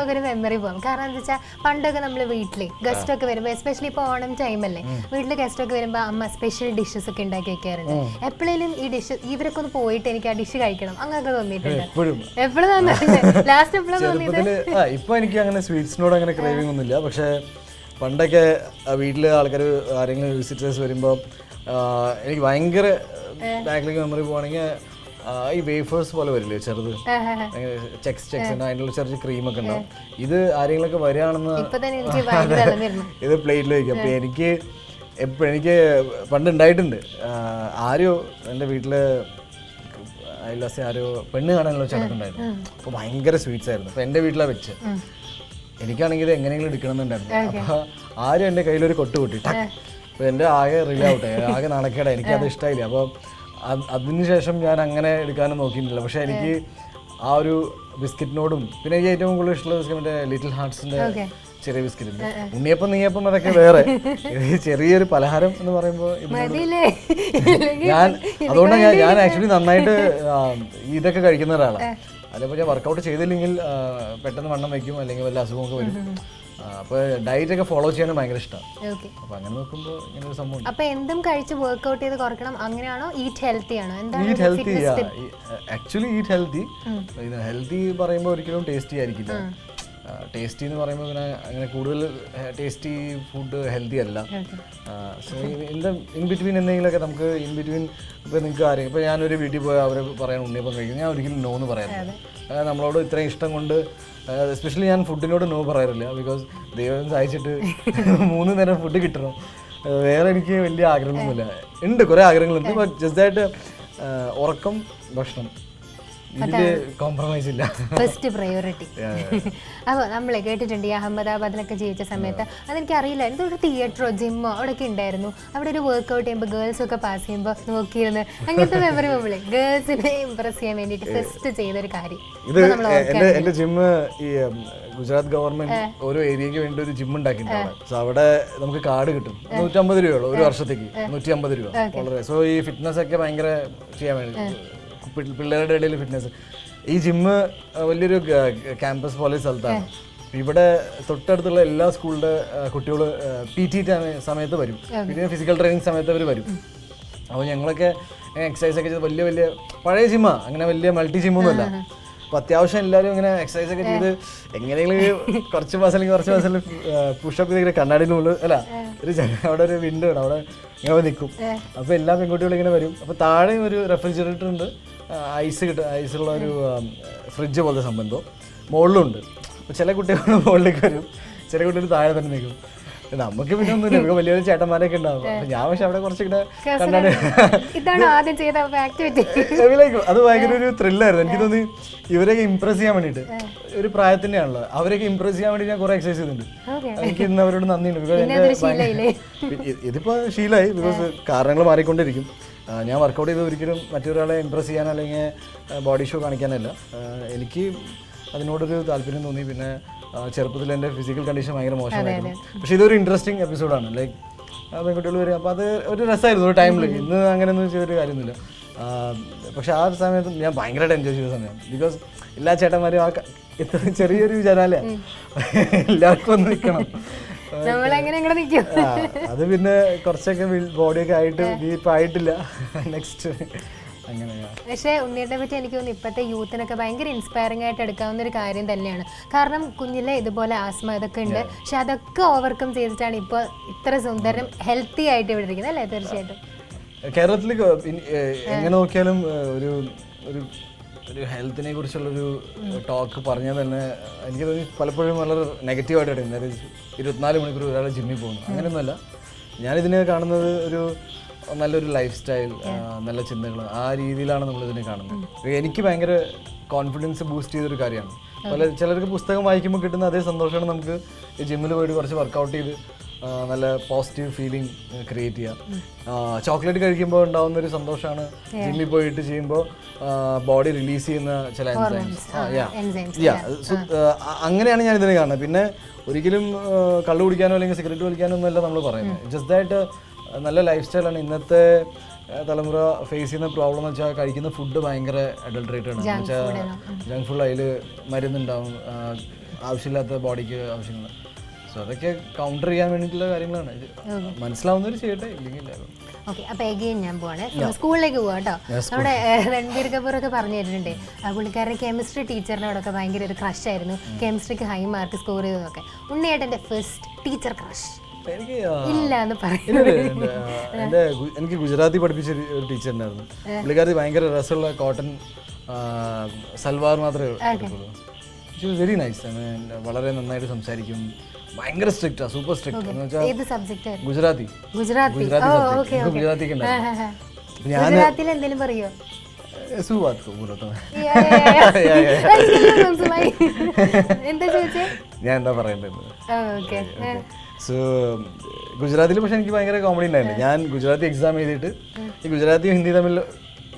നമുക്കൊരു മെമ്മറി പോകും. കാരണം എന്താ വെച്ചാൽ പണ്ടൊക്കെ നമ്മൾ വീട്ടിൽ ഗസ്റ്റ് ഒക്കെ വരുമ്പോൾ, എസ്പെഷ്യലി ഇപ്പോൾ ഓണം ടൈമല്ലേ, വീട്ടിൽ ഗസ്റ്റ് ഒക്കെ വരുമ്പോൾ അമ്മ സ്പെഷ്യൽ ഡിഷസ് ഒക്കെ ഉണ്ടാക്കി വെക്കാറുണ്ട്. എപ്പോഴേലും ഈ ഡിഷ് ഇവരൊക്കെ ഒന്ന് പോയിട്ട് എനിക്ക് ആ ഡിഷ് കഴിക്കണം അങ്ങനെയൊക്കെ തോന്നിയിട്ടുണ്ട്. എപ്പോഴും തോന്നിയിട്ടുണ്ട്. ലാസ്റ്റ് എപ്പോഴും തോന്നിയത് ഇപ്പൊ എനിക്ക് അങ്ങനെ സ്വീറ്റ്സിനോട് അങ്ങനെ ക്രേവിംഗ് ഒന്നുമില്ല. പക്ഷെ പണ്ടൊക്കെ വീട്ടിൽ ആൾക്കാർ ആരെങ്കിലും വിസിറ്റേഴ്സ് വരുമ്പോൾ എനിക്ക് ഭയങ്കര ബാക്കിലേക്ക് മെമ്മറി പോവാണെങ്കിൽ ഈ വേഫേഴ്സ് പോലെ വരില്ലേ ചെറുത്, ചെക്സ് അതിനുള്ള ചെറിയ ക്രീമൊക്കെ ഉണ്ടാവും. ഇത് ആരെങ്കിലൊക്കെ വരികയാണെന്ന് ഇത് പ്ലേറ്റിൽ വയ്ക്കും. അപ്പോൾ എനിക്ക് പണ്ട് ഉണ്ടായിട്ടുണ്ട്. ആരോ എൻ്റെ വീട്ടില് അയൽവാസി ആരോ പെണ്ണ് കാണാനുള്ള ചടക്കുണ്ടായിരുന്നു. അപ്പോൾ ഭയങ്കര സ്വീറ്റ്സ് ആയിരുന്നു. അപ്പോൾ എൻ്റെ വീട്ടിലാണ് വെച്ച്. എനിക്കാണെങ്കിൽ ഇത് എങ്ങനെയെങ്കിലും എടുക്കണമെന്നുണ്ടായിരുന്നു. അപ്പോൾ ആരും എൻ്റെ കയ്യിലൊരു കൊട്ട് കൊട്ടിട്ട് അപ്പോൾ എൻ്റെ ആകെ റിലേ ഔട്ട്, ആകെ നാണക്കേടായി. എനിക്കത് ഇഷ്ടമായില്ല. അപ്പോൾ അതിനുശേഷം ഞാൻ അങ്ങനെ എടുക്കാനും നോക്കിയിട്ടില്ല. പക്ഷെ എനിക്ക് ആ ഒരു ബിസ്ക്കറ്റിനോടും പിന്നെ എനിക്ക് ഏറ്റവും കൂടുതൽ ഇഷ്ടമുള്ള ബിസ്ക്കറ്റ് ലിറ്റിൽ ഹാർട്ട്സിന്റെ ചെറിയ ബിസ്ക്കറ്റ് ഉണ്ട്. ഉണ്ണിയപ്പം നെയ്യപ്പം അതൊക്കെ വേറെ, ചെറിയൊരു പലഹാരം എന്ന് പറയുമ്പോൾ അതുകൊണ്ടാണ് ഞാൻ ആക്ച്വലി നന്നായിട്ട് ഇതൊക്കെ കഴിക്കുന്ന ഒരാളാണ്. അതിപ്പോൾ ഞാൻ വർക്കൗട്ട് ചെയ്തില്ലെങ്കിൽ പെട്ടെന്ന് വണ്ണം വയ്ക്കും, അല്ലെങ്കിൽ വല്ല അസുഖമൊക്കെ വരും. അപ്പോൾ ഡയറ്റ് ഒക്കെ ഫോളോ ചെയ്യാനും ഭയങ്കര ഇഷ്ടമാണ്. അപ്പോൾ അങ്ങനെ നോക്കുമ്പോൾ ഇങ്ങനെ ഒരു സംഭവം. അപ്പോൾ എന്തും കഴിച്ച് വർക്കൗട്ട് ചെയ്ത് കുറയ്ക്കണം അങ്ങനെയാണോ? ഈറ്റ് ഹെൽത്തി ആണോ? Eat healthy, actually eat healthy. Healthy പറയുമ്പോൾ ഒരിക്കലും ടേസ്റ്റി ആയിരിക്കില്ല. ടേസ്റ്റി എന്ന് പറയുമ്പോൾ പിന്നെ അങ്ങനെ കൂടുതൽ ടേസ്റ്റി ഫുഡ് ഹെൽത്തി അല്ല. സോ ഇൻ ബിറ്റ്വീൻ എന്തെങ്കിലുമൊക്കെ നമുക്ക് ഇൻ ബിറ്റ്വീൻ ഇപ്പോൾ നിങ്ങൾക്ക് ആരെയും ഇപ്പോൾ ഞാനൊരു വീട്ടിൽ പോയി അവർ പറയാൻ ഉണ്ണിയപ്പം കഴിക്കും, ഞാൻ ഒരിക്കലും നോ എന്ന് പറയാറില്ല. നമ്മളോട് ഇത്രയും ഇഷ്ടം കൊണ്ട് എസ്പെഷ്യലി ഞാൻ ഫുഡിനോട് നോ പറയാറില്ല. ബിക്കോസ് ദൈവം സഹായിച്ചിട്ട് 3 നേരം ഫുഡ് കിട്ടണം. വേറെ എനിക്ക് വലിയ ആഗ്രഹമൊന്നുമില്ല. ഉണ്ട്, കുറേ ആഗ്രഹങ്ങളുണ്ട്. ബട്ട് ജസ്റ്റ് ആയിട്ട് ഉറക്കം, ഭക്ഷണം, ഇതില് കോംപ്രമൈസ് ഇല്ല. First priority. അപ്പോൾ നമ്മൾ കേട്ടിട്ടുണ്ട് ഈ അഹമ്മദാബാദിലൊക്കെ ജീവിച്ച സമയത്ത്, അതെനിക്ക് അറിയില്ല, എന്തൊരു തിയേറ്ററോ ജിമ്മോ അവിടെയൊക്കെ ഉണ്ടായിരുന്നു. അവിടെ ഒരു വർക്ക്ഔട്ട് ചെയ്യുമ്പോൾ ഗേൾസ് ഒക്കെ പാസ് ചെയ്യുമ്പോൾ നോക്കിയിരുന്ന് അങ്ങനത്തെ മെമ്മറി നമ്മള് ഗേൾസിനെ ഇംപ്രസ് ചെയ്യാൻ വേണ്ടിയിട്ട് ഫസ്റ്റ് ചെയ്തൊരു കാര്യം. ഇത് എന്റെ ജിമ്മ് ഈ ഗുജറാത്ത് ഗവൺമെന്റ് ഓരോ ഏരിയക്ക് വേണ്ടി ഒരു ജിം ഉണ്ടാക്കിയിട്ടുണ്ട്. സോ അവിടെ നമുക്ക് കാർഡ് കിട്ടും. 150 രൂപയുള്ളൂ ഒരു വർഷത്തേക്ക്, 150 രൂപ വളരെ. സോ ഈ ഫിറ്റ്നസ് ഒക്കെ ഭയങ്കര ചെയ്യാൻ വേണ്ടി പിള്ളേരുടെ ഇടയിൽ ഫിറ്റ്നസ്. ഈ ജിമ്മ് വലിയൊരു ക്യാമ്പസ് പോലെ സ്ഥലത്താണ്. ഇവിടെ തൊട്ടടുത്തുള്ള എല്ലാ സ്കൂളിൻ്റെ കുട്ടികൾ PT സമയത്ത് വരും, പിന്നെ ഫിസിക്കൽ ട്രെയിനിങ് സമയത്ത് അവർ വരും. അപ്പോൾ ഞങ്ങളൊക്കെ എക്സസൈസ് ഒക്കെ ചെയ്ത് വലിയ വലിയ പഴയ ജിമ്മാണ്, അങ്ങനെ വലിയ മൾട്ടി ജിമ്മൊന്നുമല്ല. അപ്പോൾ അത്യാവശ്യം എല്ലാവരും ഇങ്ങനെ എക്സസൈസ് ഒക്കെ ചെയ്ത് എങ്ങനെയെങ്കിലും കുറച്ച് മാസം പുഷപ്പ് ചെയ്ത് കണ്ണാടിയിൽ മുകളിൽ അല്ല ഒരു അവിടെ ഒരു വിൻഡോ ഉണ്ട്, അവിടെ ഇങ്ങനെ നിൽക്കും. അപ്പോൾ എല്ലാ പെൺകുട്ടികളും ഇങ്ങനെ വരും. അപ്പോൾ താഴെ ഒരു റെഫ്രിജറേറ്റർ ഉണ്ട്, ഐസുള്ള ഒരു ഫ്രിഡ്ജ് പോലത്തെ സംബന്ധം മുകളിലുണ്ട്. അപ്പോൾ ചില കുട്ടികൾ മുകളിലേക്ക് വരും, ചില കുട്ടികൾ താഴെ തന്നെ നിൽക്കും. നമുക്ക് പിന്നെ ഒന്നുമില്ല, നമുക്ക് വലിയ വലിയ ചേട്ടന്മാരൊക്കെ ഉണ്ടാവും. ഞാൻ പക്ഷെ അവിടെ കുറച്ചിങ്ങനെ കണ്ണാടി അത് ഭയങ്കര ഒരു ത്രില്ലായിരുന്നു. എനിക്ക് തോന്നി ഇവരെയൊക്കെ ഇംപ്രസ് ചെയ്യാൻ വേണ്ടിയിട്ട്, ഒരു പ്രായത്തിൻ്റെ ആണല്ലോ, അവരെയൊക്കെ ഇംപ്രസ് ചെയ്യാൻ വേണ്ടി ഞാൻ കുറെ എക്സസൈസ് ചെയ്തിട്ടുണ്ട്. എനിക്ക് ഇന്ന് അവരോട് നന്ദിയുണ്ട്. ഇതിപ്പോൾ ശീലമായി, ബിക്കോസ് കാരണങ്ങൾ മാറിക്കൊണ്ടിരിക്കും. ഞാൻ വർക്കൗട്ട് ചെയ്ത് ഒരിക്കലും മറ്റൊരാളെ ഇംപ്രസ് ചെയ്യാനോ അല്ലെങ്കിൽ ബോഡി ഷോ കാണിക്കാനല്ല. എനിക്ക് അതിനോടൊരു താല്പര്യം തോന്നി. പിന്നെ ചെറുപ്പത്തിൽ എൻ്റെ ഫിസിക്കൽ കണ്ടീഷൻ ഭയങ്കര മോശമായിരുന്നു. പക്ഷേ ഇതൊരു ഇൻട്രസ്റ്റിംഗ് എപ്പിസോഡാണ്. ലൈക്ക് പെൺകുട്ടികൾ വരും, അപ്പോൾ അത് ഒരു രസമായിരുന്നു ഒരു ടൈമിൽ. ഇന്ന് അങ്ങനെയൊന്നും ചെയ്തൊരു കാര്യമൊന്നുമില്ല. പക്ഷെ ആ സമയത്ത് ഞാൻ ഭയങ്കരമായിട്ട് എൻജോയ് ചെയ്ത സമയം. ബിക്കോസ് എല്ലാ ചേട്ടന്മാരും ഇത്ര ചെറിയൊരു ജനാല എല്ലാവർക്കും ഒന്ന് നിൽക്കണം. അത് പിന്നെ കുറച്ചൊക്കെ ബോഡിയൊക്കെ ആയിട്ട് ഇപ്പം ആയിട്ടില്ല. നെക്സ്റ്റ് അങ്ങനെയാണ്. പക്ഷേ ഉണ്ണിയേട്ടനെ പറ്റി എനിക്ക് തോന്നുന്നു ഇപ്പോഴത്തെ യൂത്തിനൊക്കെ ഭയങ്കര ഇൻസ്പയറിംഗ് ആയിട്ട് എടുക്കാവുന്ന ഒരു കാര്യം തന്നെയാണ്. കാരണം കുഞ്ഞിലെ ഇതുപോലെ ആസ്മ ഇതൊക്കെ ഉണ്ട്, പക്ഷെ അതൊക്കെ ഓവർകം ചെയ്തിട്ടാണ് ഇപ്പോൾ ഇത്ര സുന്ദരം ഹെൽത്തി ആയിട്ട് ഇവിടെ ഇരിക്കുന്നത് അല്ലേ? തീർച്ചയായിട്ടും കേരളത്തിൽ എങ്ങനെ നോക്കിയാലും ഒരു ഒരു ഹെൽത്തിനെ കുറിച്ചുള്ളൊരു ടോക്ക് പറഞ്ഞാൽ തന്നെ എനിക്ക് തോന്നി പലപ്പോഴും വളരെ നെഗറ്റീവായിട്ട് എടുക്കുന്നത്. അതായത് 24 മണിക്കൂർ ഒരാൾ ജിമ്മിൽ പോകുന്നു, അങ്ങനെയൊന്നുമല്ല. ഞാനിതിനെ കാണുന്നത് ഒരു നല്ലൊരു ലൈഫ് സ്റ്റൈൽ, നല്ല ചിന്തകൾ, ആ രീതിയിലാണ് നമ്മളിതിനെ കാണുന്നത്. എനിക്ക് ഭയങ്കര കോൺഫിഡൻസ് ബൂസ്റ്റ് ചെയ്തൊരു കാര്യമാണ്. ചിലർക്ക് പുസ്തകം വായിക്കുമ്പോൾ കിട്ടുന്ന അതേ സന്തോഷമാണ് നമുക്ക് ജിമ്മിൽ പോയിട്ട് കുറച്ച് വർക്കൗട്ട് ചെയ്ത് നല്ല പോസിറ്റീവ് ഫീലിംഗ് ക്രിയേറ്റ് ചെയ്യാം. ചോക്ലേറ്റ് കഴിക്കുമ്പോൾ ഉണ്ടാകുന്ന ഒരു സന്തോഷമാണ് ജിമ്മിൽ പോയിട്ട് ചെയ്യുമ്പോൾ ബോഡി റിലീസ് ചെയ്യുന്ന ചില എൻസൈംസ്. അങ്ങനെയാണ് ഞാൻ ഇതിനെ കാണുന്നത്. പിന്നെ ഒരിക്കലും കള്ളു കുടിക്കാനോ അല്ലെങ്കിൽ സിഗരറ്റ് വലിക്കാനോ ഒന്നുമല്ല നമ്മൾ പറയുന്നത്. ജസ്റ്റ് ആയിട്ട് നല്ല ലൈഫ് സ്റ്റൈലാണ്. ഇന്നത്തെ തലമുറ ഫേസ് ചെയ്യുന്ന പ്രോബ്ലം എന്ന് വെച്ചാൽ കഴിക്കുന്ന ഫുഡ് ഭയങ്കര അഡൾട്രേറ്റഡ് ആണ്. എന്ന് വെച്ചാൽ ജങ്ക് ഫുഡ്, അതിൽ മരുന്നുണ്ടാവും, ആവശ്യമില്ലാത്ത ബോഡിക്ക് ആവശ്യങ്ങൾ. സോ അതൊക്കെ കൗണ്ടർ ചെയ്യാൻ വേണ്ടിയിട്ടുള്ള കാര്യങ്ങളാണ്. ഇത് മനസ്സിലാവുന്നവർ ചെയ്യട്ടെ, ഇല്ലെങ്കിൽ ഓക്കെ. അപ്പോൾ എഗെയിൻ ഞാൻ പോവാണ്, സ്കൂളിലേക്ക് പോവാം കേട്ടോ. നമ്മുടെ രൺബീർ കപൂർ ഒക്കെ പറഞ്ഞു തരുന്നുണ്ട് പുള്ളിക്കാരുടെ കെമിസ്ട്രി ടീച്ചറിനോടൊക്കെ ഭയങ്കര ഒരു ക്രഷ് ആയിരുന്നു, കെമിസ്ട്രിക്ക് ഹൈ മാർക്ക് സ്കോർ ചെയ്തതൊക്കെ. ഉണ്ണിയേട്ടൻ്റെ ഫസ്റ്റ് ടീച്ചർ ക്രഷ് ഇല്ല എന്ന് പറയുന്നത്? എനിക്ക് ഗുജറാത്തി പഠിപ്പിച്ച ഒരു ടീച്ചർ ഉണ്ടായിരുന്നു. പുള്ളിക്കാരി ഭയങ്കര രസമുള്ള കോട്ടൺ സൽവാർ മാത്രമേ എടുക്കുള്ളൂ. വെരി നൈസ്, വളരെ നന്നായിട്ട് സംസാരിക്കും, ഭയങ്കര സ്ട്രിക്റ്റാ, സൂപ്പർ സ്ട്രിക്റ്റ്. എന്ന് വെച്ചാൽ ഗുജറാത്തി ഗുജറാത്തിക്ക് എന്തെങ്കിലും പറയോ? ഞാൻ എന്താ പറയണ്ടത്? സോ ഗുജറാത്തിൽ പക്ഷെ എനിക്ക് ഭയങ്കര കോമഡി ഉണ്ടായിരുന്നു. ഞാൻ ഗുജറാത്തി എക്സാം എഴുതിയിട്ട് ഈ ഗുജറാത്തിയും ഹിന്ദി തമ്മിൽ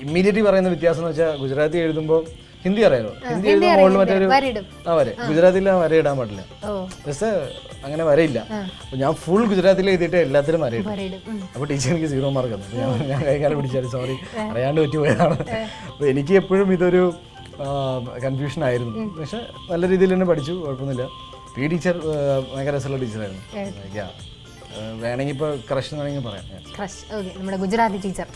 ഇമ്മീഡിയറ്റ്ലി പറയുന്ന വ്യത്യാസം എന്ന് വെച്ചാൽ ഗുജറാത്തി എഴുതുമ്പോൾ ഹിന്ദി അറിയാലോ, ഹിന്ദി എഴുതുമ്പോൾ മുകളിൽ മറ്റൊരു വര, ഗുജറാത്തിൽ വര ഇടാൻ പാടില്ല, ജസ്റ്റ് അങ്ങനെ വരയില്ല. അപ്പൊ ഞാൻ ഫുൾ ഗുജറാത്തിൽ എഴുതിയിട്ട് എല്ലാത്തിലും വരയിടും. അപ്പൊ ടീച്ചർ എനിക്ക് 0 മാർക്ക് തന്നു. ഞാൻ കൈകാലം പിടിച്ചാൽ സോറി അറിയാണ്ട് പറ്റിപ്പോയതാണ്. അപ്പൊ എനിക്ക് എപ്പോഴും ഇതൊരു കൺഫ്യൂഷൻ ആയിരുന്നു. പക്ഷെ നല്ല രീതിയിൽ തന്നെ പഠിച്ചു, കുഴപ്പമൊന്നുമില്ല. ഈ ടീച്ചർ ഭയങ്കര രസമുള്ള ടീച്ചറായിരുന്നു. വേണമെങ്കിൽ ഇപ്പോൾ ക്രഷ് വേണമെങ്കിൽ പറയാം. Crush, okay. നമ്മുടെ ഗുജറാത്തി ടീച്ചർ.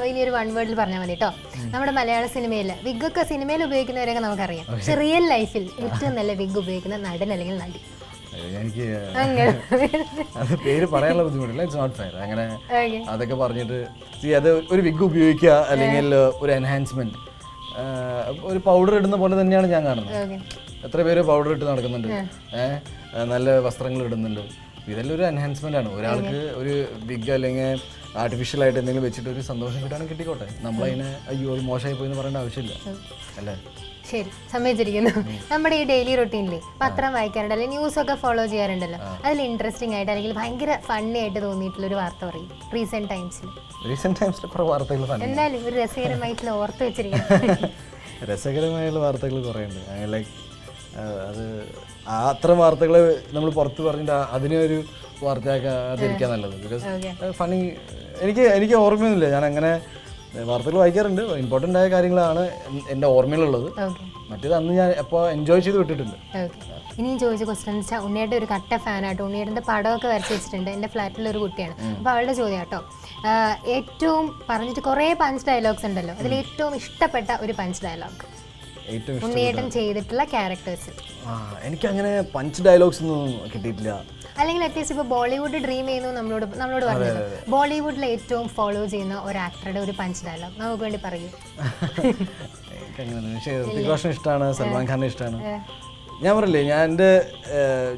ഇനി ഒരു 1 വേർഡിൽ പറഞ്ഞാൽ മതി കേട്ടോ. നമ്മുടെ മലയാള സിനിമയിൽ വിഗൊക്കെ സിനിമയിൽ ഉപയോഗിക്കുന്നവരൊക്കെ നമുക്കറിയാം. പക്ഷെ റിയൽ ലൈഫിൽ ഏറ്റവും നല്ല വിഗ് ഉപയോഗിക്കുന്ന നടൻ അല്ലെങ്കിൽ നടി? എനിക്ക് അത് പേര് പറയാനുള്ള ബുദ്ധിമുട്ടില്ല, ഇറ്റ്സ് നോട്ട് ഫെയർ. അങ്ങനെ അതൊക്കെ പറഞ്ഞിട്ട് അത് ഒരു വിഗ് ഉപയോഗിക്കുക അല്ലെങ്കിൽ ഒരു എൻഹാൻസ്മെന്റ്, ഒരു പൗഡർ ഇടുന്ന പോലെ തന്നെയാണ് ഞാൻ കാണുന്നത്. എത്ര പേര് പൗഡർ ഇട്ട് നടക്കുന്നുണ്ട്, നല്ല വസ്ത്രങ്ങൾ ഇടുന്നുണ്ട്. ഇതെല്ലാം ഒരു എൻഹാൻസ്മെന്റ് ആണ്. ഒരാൾക്ക് ഒരു വിഗ് അല്ലെങ്കിൽ ആർട്ടിഫിഷ്യൽ ആയിട്ട് എന്തെങ്കിലും വെച്ചിട്ട് ഒരു സന്തോഷം കിട്ടാനും കിട്ടിക്കോട്ടെ. നമ്മളതിനെ അയ്യോ അത് മോശമായി പോയി എന്ന് പറയേണ്ട ആവശ്യമില്ല അല്ലേ? ശരി, സമ്മതിച്ചിരിക്കുന്നു. നമ്മുടെ ഈ ഡെയിലി റൊട്ടീനിൽ പത്രം വായിക്കാറുണ്ട് അല്ലെങ്കിൽ ന്യൂസ് ഒക്കെ ഫോളോ ചെയ്യാറുണ്ടല്ലോ, അതിൽ ഇൻട്രസ്റ്റിംഗ് ആയിട്ട് അല്ലെങ്കിൽ ഭയങ്കര ഫണ്ണി ആയിട്ട് തോന്നിയിട്ടുള്ള ഒരു വാർത്ത പറയും റീസെന്റ് ടൈംസിൽ. എന്നാലും ഒരു രസകരമായിട്ടുള്ള ഓർത്ത് വെച്ചിരിക്കുന്നു. രസകരമായുള്ള വാർത്തകൾ കുറേ ഉണ്ട്. ലൈക്ക് അത് അത്തരം വാർത്തകൾ നമ്മൾ പുറത്ത് പറഞ്ഞിട്ട് അതിനെ ഒരു വാർത്തയാക്കാതിരിക്കാൻ നല്ലത്. ബിക്കോസ് ഫണി എനിക്ക് ഓർമ്മയൊന്നുമില്ല. ഞാൻ അങ്ങനെ വാർത്തകൾ വായിക്കാറുണ്ട്, ഇമ്പോർട്ടൻ്റ് ആയ കാര്യങ്ങളാണ് എൻ്റെ ഓർമ്മയിലുള്ളത്. മറ്റേത് അന്ന് ഞാൻ എപ്പോൾ എൻജോയ് ചെയ്ത് വിട്ടിട്ടുണ്ട്. ഇനിയും ചോദിച്ച ക്വസ്റ്റൻ വെച്ചാൽ ഉണ്ണിയേട്ടൻ ഒരു കട്ട ഫാനാട്ടോ. ഉണ്ണിയേട്ടൻ്റെ പടമൊക്കെ വരച്ച് വെച്ചിട്ടുണ്ട്. എൻ്റെ ഫ്ലാറ്റിലൊരു കുട്ടിയാണ്. അപ്പോൾ അവളുടെ ചോദ്യം കേട്ടോ, ഏറ്റവും പറഞ്ഞിട്ട് കുറേ പഞ്ച് ഡയലോഗ്സ് ഉണ്ടല്ലോ, അതിൽ ഏറ്റവും ഇഷ്ടപ്പെട്ട ഒരു പഞ്ച് ഡയലോഗ് ഉണ്ണിയേട്ടൻ ചെയ്തിട്ടുള്ള ക്യാരക്ടേഴ്സ്? എനിക്കങ്ങനെ പഞ്ച് ഡയലോഗ്സ് ഒന്നും കിട്ടിയിട്ടില്ല. അല്ലെങ്കിൽ അറ്റ്ലീസ്റ്റ് ഇപ്പോൾ ബോളിവുഡ് ഡ്രീം ചെയ്യുന്നു നമ്മളോട് പറഞ്ഞത്, ബോളിവുഡിൽ ഏറ്റവും ഫോളോ ചെയ്യുന്ന ഒരു ആക്ടറുടെ ഒരു പഞ്ച് ഡയലോഗ് നമുക്ക് വേണ്ടി പറയൂ. ഋതിക് റോഷൻ ഇഷ്ടമാണ്, സൽമാൻ ഖാനെ ഇഷ്ടമാണ്. ഞാൻ പറയില്ലേ,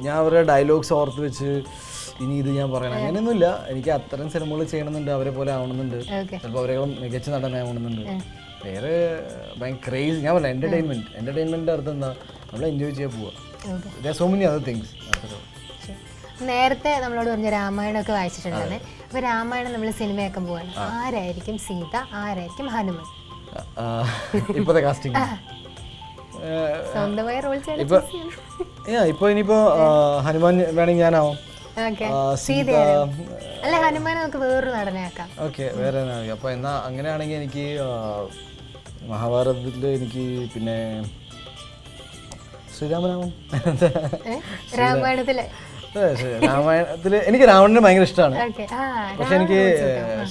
ഞാൻ അവരുടെ ഡയലോഗ്സ് ഓർത്ത് വെച്ച് ഇനി ഇത് ഞാൻ പറയണം അങ്ങനെയൊന്നുമില്ല. എനിക്ക് അത്തരം സിനിമകൾ ചെയ്യണമെന്നുണ്ട്, അവരെ പോലെ ആവണമെന്നുണ്ട്, ചിലപ്പോൾ അവരെക്കാളും മികച്ച നടനാവണമെന്നുണ്ട്. വേറെ ഭയങ്കര ക്രേസ്, ഞാൻ പറയാം എൻ്റർടൈൻമെൻറ്റിൻ്റെ അർത്ഥം എന്താ, നമ്മൾ എൻജോയ് ചെയ്യാൻ പോവുക. So many other things. നേരത്തെ നമ്മളോട് പറഞ്ഞ രാമായണമൊക്കെ വായിച്ചിട്ടുണ്ടായിരുന്നേ. അപ്പോൾ രാമായണം നമ്മൾ സിനിമയാക്കാൻ പോവാണ്. ആരായിരിക്കും സീത, ആരായിരിക്കും ഹനുമാൻ? ഇപ്പോഴത്തെ കാസ്റ്റിംഗ് സ്വന്തമായ റോൾ ഇപ്പോൾ ഇനിയിപ്പോൾ ഹനുമാൻ വേണമെങ്കിൽ ഞാനാവും. അല്ല, ഹനുമാൻ നമുക്ക് വേറൊരു നടനെയാക്കാം. ഓക്കെ, വേറെ. അപ്പോൾ എന്നാ അങ്ങനെയാണെങ്കിൽ എനിക്ക് മഹാഭാരതത്തിൽ എനിക്ക് പിന്നെ ശ്രീരാമനാവും. രാമായണത്തില് എനിക്ക് രാവണനെ ഭയങ്കര ഇഷ്ടമാണ്, പക്ഷെ എനിക്ക്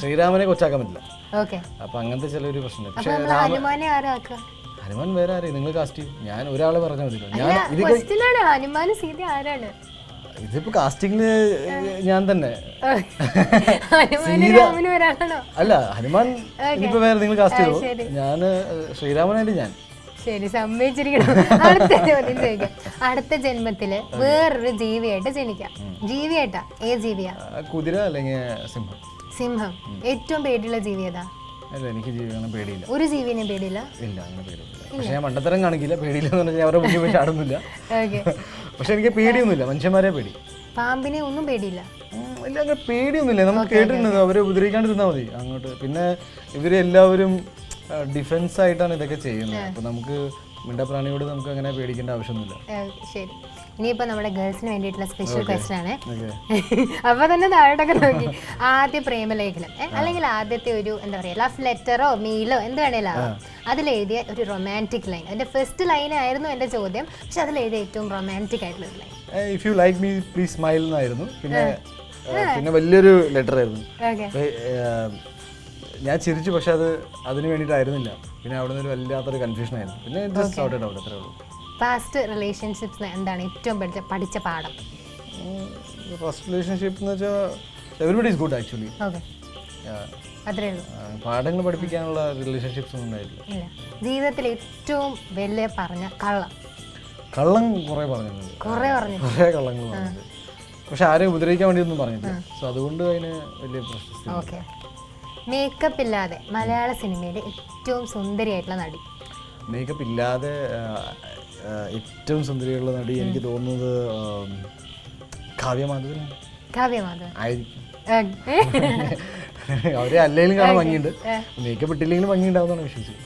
ശ്രീരാമനെ കൊച്ചാക്കാൻ പറ്റില്ല. അപ്പൊ അങ്ങനത്തെ ചിലൊരു പ്രശ്നം. പക്ഷെ ഹനുമാൻ വേറെ ആരെയും നിങ്ങൾ കാസ്റ്റ് ചെയ്യും, ഞാൻ ഒരാളെ പറഞ്ഞാൽ മതിയല്ലോ. ഇതിപ്പോ കാസ്റ്റിംഗില് ഞാൻ തന്നെ അല്ല, ഹനുമാൻ ഇനിയിപ്പോ വേറെ നിങ്ങൾ കാസ്റ്റ് ചെയ്തോ, ഞാൻ ശ്രീരാമനായിട്ട് ഞാൻ. ശരി, സമ്മതിച്ചിരിക്കണം. അടുത്ത ചോദ്യം ചോദിക്കാം. അടുത്ത ജന്മത്തില് വേറൊരു ജീവിയായിട്ട് ജനിക്കാം. ജീവിയായിട്ടാ? ഏത് ജീവിയാ? കുതിര അല്ലെങ്കിൽ സിംഹം. സിംഹം. ഏറ്റവും പേടിയുള്ള ജീവി ഏതാ? അല്ല, എനിക്ക് ജീവികളെ പേടിയില്ല. ഒരു ജീവിനെ പേടിയില്ല? ഇല്ല, അങ്ങനെ പേടിയില്ല. പക്ഷെ ഞാൻ മണ്ടത്തരം കാണിക്കില്ല. പേടിയില്ല എന്ന് പറഞ്ഞാൽ അവരെ മുന്നിൽ പോയി ചാടുന്നില്ല. പക്ഷെ എനിക്ക് പേടിയൊന്നുമില്ല, മനുഷ്യന്മാരെ പേടി. പാമ്പിനെ ഒന്നും പേടിയില്ല? ഇല്ല, അങ്ങനെ പേടിയൊന്നുമില്ല. നമുക്ക് കേട്ടിട്ടുണ്ട്, അവരെ ഉപദ്രവിക്കാണ്ടിരുന്നാൽ മതി അങ്ങോട്ട്. പിന്നെ ഇവരെല്ലാവരും ഡിഫൻസ് ആയിട്ടാണ് ഇതൊക്കെ ചെയ്യുന്നത്. അപ്പോൾ നമുക്ക് മിണ്ടപ്രാണിയോട് നമുക്ക് അങ്ങനെ പേടിക്കേണ്ട ആവശ്യമൊന്നുമില്ല. ശരി, ഇനിയിപ്പോൾ നമ്മുടെ ഗേൾസിന് വേണ്ടിയിട്ടുള്ള സ്പെഷ്യൽ ക്വസ്റ്റൻ ആണ്. ഓക്കെ. അപ്പോൾ തന്നെ താഴോട്ടൊക്കെ നോക്കി ആദ്യ പ്രേമലേഖനം അല്ലെങ്കിൽ ആദ്യത്തെ ഒരു എന്താ പറയുക ലവ് ലെറ്ററോ മെയിലോ എന്ത് വേണേലും ആവാം, അതിലെഴുതിയ ഒരു റൊമാൻറ്റിക് ലൈൻ. എൻ്റെ ഫസ്റ്റ് ലൈനായിരുന്നു എൻ്റെ ചോദ്യം, പക്ഷെ അതിലെഴുതിയ ഏറ്റവും റൊമാൻറ്റിക് ആയിട്ടുള്ള ഒരു line. If you like me please smile എന്നായിരുന്നു. പിന്നെ വലിയൊരു ലെറ്റർ ആയിരുന്നു. ഞാൻ ചിരിച്ചു, പക്ഷെ അതിന് വേണ്ടിയിട്ടായിരുന്നില്ല. പിന്നെ അവിടെ നിന്ന് ഒരു വല്ലാത്തൊരു കൺഫ്യൂഷൻ ആയിരുന്നു. പിന്നെ ജസ്റ്റ് ഔട്ട് ഔട്ട് അത്രേ ഉള്ളൂ. ഫാസ്റ്റ് റിലേഷൻഷിപ്സ് എന്താണ് ഏറ്റവും പഠിച്ച പാഠം? ഫസ്റ്റ് റിലേഷൻഷിപ്പ് എന്ന് വെച്ചാൽ എവരിബഡി ഈസ് ഗുഡ് ആക്ച്വലി. അത്രേ ഉള്ളൂ. പാഠങ്ങൾ പഠിപ്പിക്കാനുള്ള റിലേഷൻഷിപ്സ് ഒന്നും ഉണ്ടായിട്ടില്ല. ജീവിതത്തിൽ ഏറ്റവും വലിയ പറഞ്ഞ കള്ളം കുറേ പറഞ്ഞിട്ടുണ്ട്. കുറേ കള്ളങ്ങൾ പറഞ്ഞിട്ടുണ്ട്, പക്ഷെ ആരെയും ഉപദ്രവിക്കാൻ വേണ്ടിയൊന്നും പറഞ്ഞിട്ടില്ല. സോ അതുകൊണ്ട് അതിന് വലിയ പ്രശ്നം. ഓക്കെ. മേക്കപ്പ് ഇല്ലാതെ മലയാള സിനിമയിലെ ഏറ്റവും സുന്ദരിയായിട്ടുള്ള നടി? മേക്കപ്പ് ഇല്ലാതെ ഏറ്റവും സുന്ദരിയുള്ള നടി എനിക്ക് തോന്നുന്നത് കാവ്യമാധവൻ ആയിരിക്കും. അവരെ അല്ലെങ്കിലും കാണാൻ ഭംഗിയുണ്ട്, മേക്കപ്പ് ഇട്ടില്ലെങ്കിലും ഭംഗിയുണ്ടാവുന്നതാണ് വിശ്വസിച്ചത്.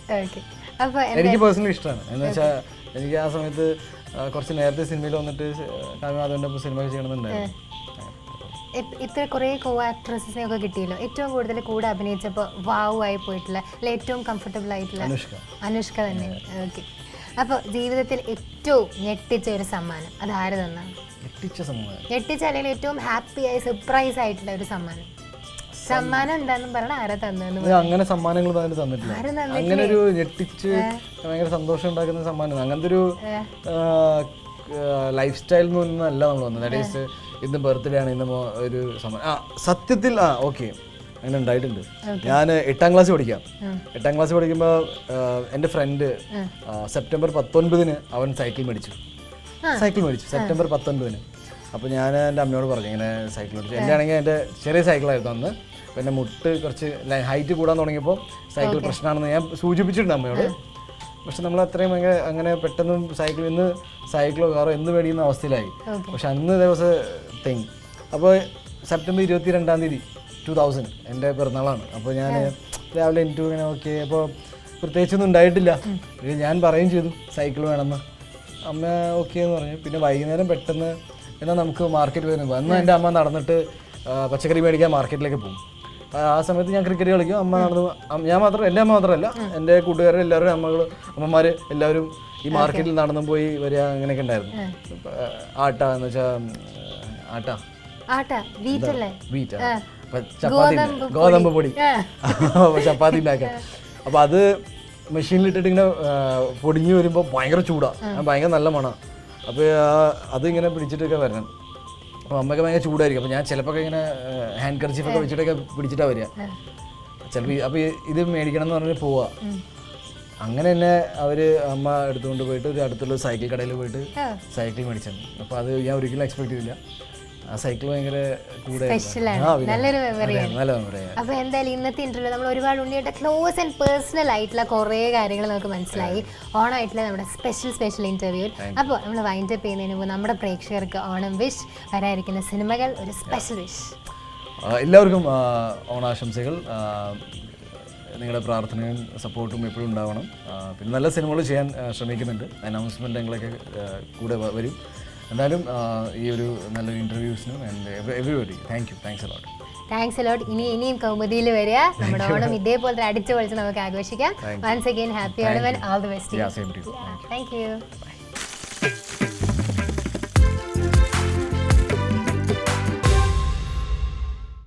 എനിക്ക് പേഴ്സണലി ഇഷ്ടമാണ്. എന്ന് വെച്ചാൽ എനിക്ക് ആ സമയത്ത് കുറച്ച് നേരത്തെ സിനിമയിൽ വന്നിട്ട് കാവ്യമാധവൻ്റെ ഒപ്പം സിനിമ ചെയ്യണമെന്നുണ്ടായിരുന്നു. ഇത്ര കുറേ കോ ആക്ട്രസിനെ ഒക്കെ കിട്ടിയല്ലോ, ഏറ്റവും കൂടുതൽ കൂടെ അഭിനയിച്ചപ്പോൾ വാവ് ആയി പോയിട്ടുള്ള അല്ലെ ഏറ്റവും കംഫർട്ടബിൾ ആയിട്ടുള്ള അനുഷ്ക തന്നെ. ഓക്കെ. അപ്പോൾ ജീവിതത്തിൽ ഏറ്റവും ഞെട്ടിച്ച ഒരു സമ്മാനം അത് ആര് തന്നാണ്? ഞെട്ടിച്ച അല്ലെങ്കിൽ ഏറ്റവും ഹാപ്പി ആയി സർപ്രൈസ് ആയിട്ടുള്ള ഒരു സമ്മാനം എന്താണെന്ന് പറഞ്ഞാൽ ആരാ തന്നെന്ന്? അങ്ങനെ സമ്മാനങ്ങൾ തന്നിട്ടില്ല. അങ്ങനെ ഒരു ഞെട്ടിച്ച് ഭയങ്കര സന്തോഷം ഉണ്ടാക്കുന്ന സമ്മാനം അങ്ങനത്തെ ഒരു ലൈഫ് സ്റ്റൈൽ ഒന്നും അല്ല നമ്മൾ വന്നത്. ദാറ്റ് ഈസ് ഇന്ന് ബർത്ത്ഡേ ആണ്, ഇന്ന് ഒരു സമ്മാനം. സത്യത്തിൽ ഓക്കെ അങ്ങനെ ഉണ്ടായിട്ടുണ്ട്. ഞാൻ 8ാം ക്ലാസ് പഠിക്കുമ്പോൾ എൻ്റെ ഫ്രണ്ട് സെപ്റ്റംബർ 19 അവൻ സൈക്കിൾ മേടിച്ചു. സെപ്റ്റംബർ 19. അപ്പോൾ ഞാൻ എൻ്റെ അമ്മയോട് പറഞ്ഞു ഇങ്ങനെ സൈക്കിൾ മേടിച്ചു. എൻ്റെ ആണെങ്കിൽ എൻ്റെ ചെറിയ സൈക്കിളായിരുന്നു അന്ന്. അപ്പോൾ എൻ്റെ മുട്ട് കുറച്ച് ഹൈറ്റ് കൂടാൻ തുടങ്ങിയപ്പോൾ സൈക്കിൾ പ്രശ്നമാണെന്ന് ഞാൻ സൂചിപ്പിച്ചിട്ടുണ്ട് അമ്മയോട്. പക്ഷെ നമ്മൾ അത്രയും അങ്ങനെ പെട്ടെന്ന് ഇന്ന് സൈക്കിളോ കാറോ എന്ത് മേടിക്കുന്ന അവസ്ഥയിലായി. പക്ഷെ അന്ന് ദിവസം തിങ്. അപ്പോൾ സെപ്റ്റംബർ 22 2000 എൻ്റെ പിറന്നാളാണ്. അപ്പോൾ ഞാൻ രാവിലെ എനിക്ക് ഇങ്ങനെ ഓക്കെ. അപ്പോൾ പ്രത്യേകിച്ചൊന്നും ഉണ്ടായിട്ടില്ല. ഞാൻ പറയുകയും ചെയ്തു സൈക്കിൾ വേണമെന്ന്. അമ്മ ഓക്കെ എന്ന് പറഞ്ഞു. പിന്നെ വൈകുന്നേരം പെട്ടെന്ന് എന്നാൽ നമുക്ക് മാർക്കറ്റ് വരുന്നത്. അന്ന് എൻ്റെ അമ്മ നടന്നിട്ട് പച്ചക്കറി മേടിക്കാൻ മാർക്കറ്റിലേക്ക് പോകും. ആ സമയത്ത് ഞാൻ ക്രിക്കറ്റ് കളിക്കും. അമ്മ നടന്നു. എൻ്റെ അമ്മ മാത്രമല്ല, എൻ്റെ കൂട്ടുകാരെ എല്ലാവരും അമ്മമാർ എല്ലാവരും ഈ മാർക്കറ്റിൽ നടന്നു പോയി വരിക അങ്ങനെയൊക്കെ ഉണ്ടായിരുന്നു. ആട്ട എന്ന് വെച്ചാൽ ഗോതമ്പ് പൊടി ചപ്പാത്തി ഉണ്ടാക്കാൻ. അപ്പോൾ അത് മെഷീനിലിട്ടിട്ട് ഇങ്ങനെ പൊടിഞ്ഞു വരുമ്പോൾ ഭയങ്കര ചൂടാണ്, ഭയങ്കര നല്ല മണം. അപ്പോൾ അതിങ്ങനെ പിടിച്ചിട്ടൊക്കെ വരണം. അപ്പോൾ അമ്മയൊക്കെ ഭയങ്കര ചൂടായിരിക്കും. അപ്പോൾ ഞാൻ ചിലപ്പോൾ ഇങ്ങനെ ഹാൻഡ് കർച്ചീഫൊക്കെ വെച്ചിട്ടൊക്കെ പിടിച്ചിട്ടാണ് വരിക ചിലപ്പോൾ. അപ്പോൾ ഇത് മേടിക്കണം എന്ന് പറഞ്ഞ് പോവുക. അങ്ങനെ തന്നെ അമ്മ എടുത്തുകൊണ്ട് പോയിട്ട് ഒരു അടുത്തുള്ള സൈക്കിൾ കടയിൽ പോയിട്ട് സൈക്കിൾ മേടിച്ചത്. അപ്പോൾ അത് ഞാൻ ഒരിക്കലും എക്സ്പെക്ട് ചെയ്തില്ല. ആ സൈക്കിൾ ഭയങ്കര നല്ലൊരു മെമ്മറിയാണ്. അപ്പോൾ എന്തായാലും ഇന്നത്തെ ഇന്റർവ്യൂ നമ്മൾ ഒരുപാട് ഉണ്ണിയുടെ ക്ലോസ് ആൻഡ് പേഴ്സണൽ ആയിട്ടുള്ള കുറേ കാര്യങ്ങൾ നമുക്ക് മനസ്സിലായി ഓണമായിട്ടുള്ള നമ്മുടെ സ്പെഷ്യൽ ഇന്റർവ്യൂ. അപ്പോൾ നമ്മൾ വൈൻഡ് അപ്പ് ചെയ്യുന്നതിന് മുമ്പ് നമ്മുടെ പ്രേക്ഷകർക്ക് ഓണം വിഷ്, വരാതിരിക്കുന്ന സിനിമകൾ ഒരു സ്പെഷ്യൽ വിഷ്. എല്ലാവർക്കും ഓണാശംസകൾ. നിങ്ങളുടെ പ്രാർത്ഥനയും സപ്പോർട്ടും എപ്പോഴും ഉണ്ടാവണം. പിന്നെ നല്ല സിനിമകൾ ചെയ്യാൻ ശ്രമിക്കുന്നുണ്ട്. അനൗൺസ്മെൻറ്റുകളൊക്കെ കൂടെ വരും. എന്തായാലും ഈ ഒരു നല്ലൊരു ഇൻ്റർവ്യൂസിനും and everybody thanks a lot. ഇനിയും കൗമുദിയിൽ വരിക. നമ്മുടെ ഓണം ഇതേപോലത്തെ അടിച്ചു പൊളിച്ച് നമുക്ക് ആഘോഷിക്കാം. Once again happy Onam and all the best. Thank U.